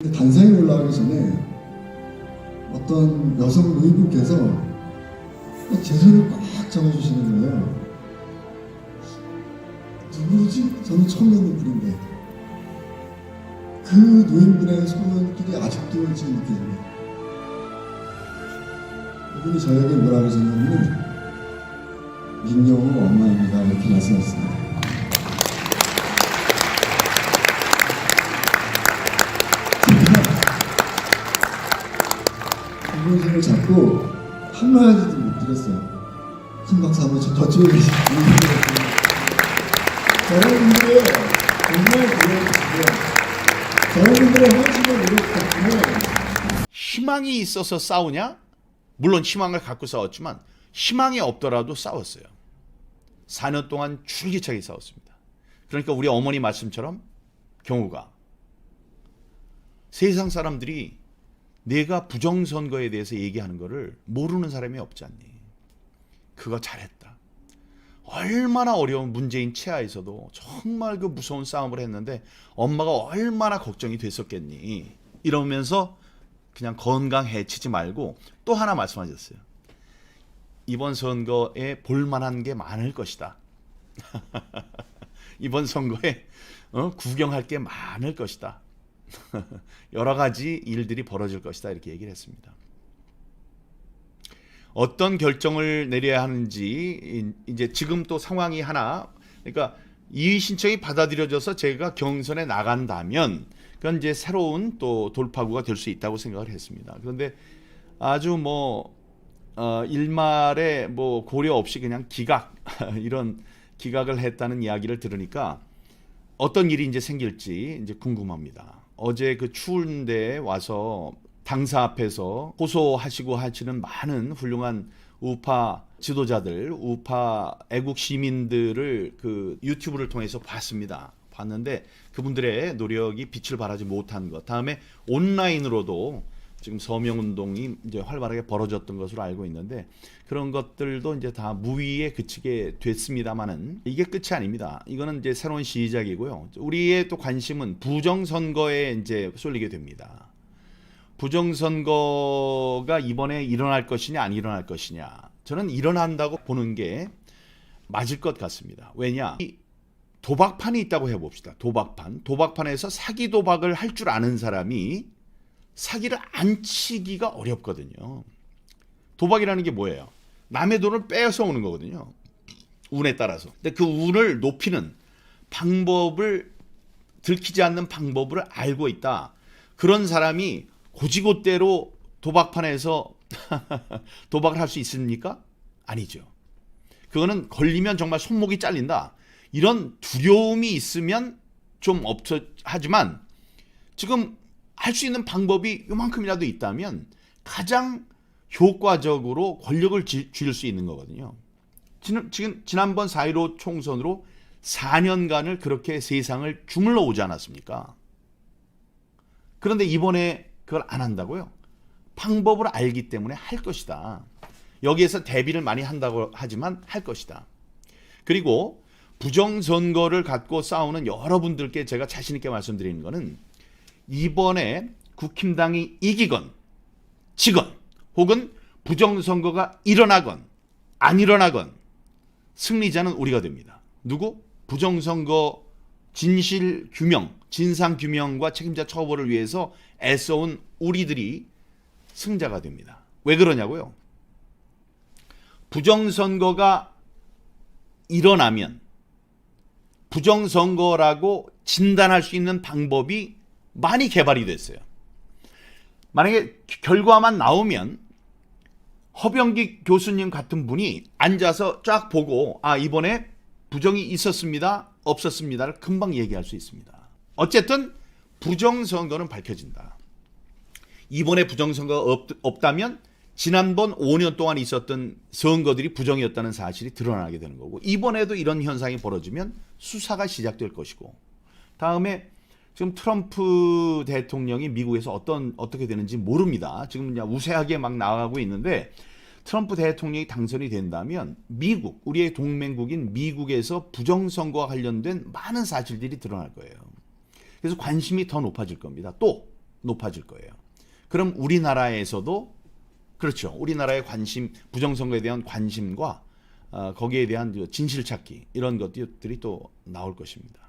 단상에 올라가기 전에 어떤 여성 노인분께서 제 손을 꽉 잡아주시는 거예요. 누구지? 저는 처음 뵙는 분인데 그 노인분의 손길이 아직도 지금 느껴집니다. 그분이 저에게 뭐라 그러셨냐면 민영우 엄마입니다 이렇게 말씀하셨습니다. 그분 손을 잡고 한마디도 못 드렸어요. 큰 박수 한번 저쪽에 계신 여러분들의 정말 고려해주시고요. 여러분들의 헌신을 노력했으면 희망이 있어서 싸우냐? 물론 희망을 갖고 싸웠지만 희망이 없더라도 싸웠어요. 4년 동안 줄기차게 싸웠습니다. 그러니까 우리 어머니 말씀처럼 경우가 세상 사람들이 내가 부정선거에 대해서 얘기하는 거를 모르는 사람이 없지 않니? 그거 잘했다. 얼마나 어려운 문재인 치하에서도 정말 그 무서운 싸움을 했는데 엄마가 얼마나 걱정이 됐었겠니? 이러면서 그냥 건강 해치지 말고 또 하나 말씀하셨어요. 이번 선거에 볼만한 게 많을 것이다. 이번 선거에 구경할 게 많을 것이다. 여러 가지 일들이 벌어질 것이다 이렇게 얘기를 했습니다. 어떤 결정을 내려야 하는지 이제 지금 또 상황이 하나, 그러니까 이의 신청이 받아들여져서 제가 경선에 나간다면 그건 이제 새로운 또 돌파구가 될 수 있다고 생각을 했습니다. 그런데 아주 일말에 고려 없이 그냥 기각 이런 기각을 했다는 이야기를 들으니까 어떤 일이 이제 생길지 이제 궁금합니다. 어제 그 추운데 와서 당사 앞에서 호소하시고 하시는 많은 훌륭한 우파 지도자들, 우파 애국 시민들을 그 유튜브를 통해서 봤는데 그분들의 노력이 빛을 발하지 못한 것. 다음에 온라인으로도 지금 서명운동이 이제 활발하게 벌어졌던 것으로 알고 있는데 그런 것들도 이제 다 무위에 그치게 됐습니다만은 이게 끝이 아닙니다. 이거는 이제 새로운 시작이고요. 우리의 또 관심은 부정선거에 이제 쏠리게 됩니다. 부정선거가 이번에 일어날 것이냐 안 일어날 것이냐. 저는 일어난다고 보는 게 맞을 것 같습니다. 왜냐? 도박판이 있다고 해봅시다. 도박판에서 사기 도박을 할 줄 아는 사람이 사기를 안 치기가 어렵거든요. 도박이라는 게 뭐예요? 남의 돈을 빼앗아 오는 거거든요. 운에 따라서. 근데 그 운을 높이는 방법을 들키지 않는 방법을 알고 있다. 그런 사람이 고지고대로 도박판에서 도박을 할 수 있습니까? 아니죠. 그거는 걸리면 정말 손목이 잘린다. 이런 두려움이 있으면 좀 하지만 지금 할 수 있는 방법이 요만큼이라도 있다면 가장 효과적으로 권력을 쥘 수 있는 거거든요. 지난번 4.15 총선으로 4년간을 그렇게 세상을 주물러 오지 않았습니까? 그런데 이번에 그걸 안 한다고요? 방법을 알기 때문에 할 것이다. 여기에서 대비를 많이 한다고 하지만 할 것이다. 그리고 부정선거를 갖고 싸우는 여러분들께 제가 자신 있게 말씀드리는 거는 이번에 국힘당이 이기건 지건 혹은 부정선거가 일어나건 안 일어나건 승리자는 우리가 됩니다. 누구? 부정선거 진실규명, 진상규명과 책임자 처벌을 위해서 애써온 우리들이 승자가 됩니다. 왜 그러냐고요? 부정선거가 일어나면 부정선거라고 진단할 수 있는 방법이 많이 개발이 됐어요. 만약에 결과만 나오면 허병기 교수님 같은 분이 앉아서 쫙 보고 이번에 부정이 있었습니다, 없었습니다를 금방 얘기할 수 있습니다. 어쨌든 부정선거는 밝혀진다. 이번에 부정선거가 없다면 지난번 5년 동안 있었던 선거들이 부정이었다는 사실이 드러나게 되는 거고 이번에도 이런 현상이 벌어지면 수사가 시작될 것이고 다음에 지금 트럼프 대통령이 미국에서 어떻게 되는지 모릅니다. 지금 그냥 우세하게 막 나가고 있는데 트럼프 대통령이 당선이 된다면 미국, 우리의 동맹국인 미국에서 부정선거와 관련된 많은 사실들이 드러날 거예요. 그래서 관심이 더 높아질 겁니다. 또 높아질 거예요. 그럼 우리나라에서도 그렇죠. 우리나라의 관심, 부정선거에 대한 관심과 거기에 대한 진실 찾기 이런 것들이 또 나올 것입니다.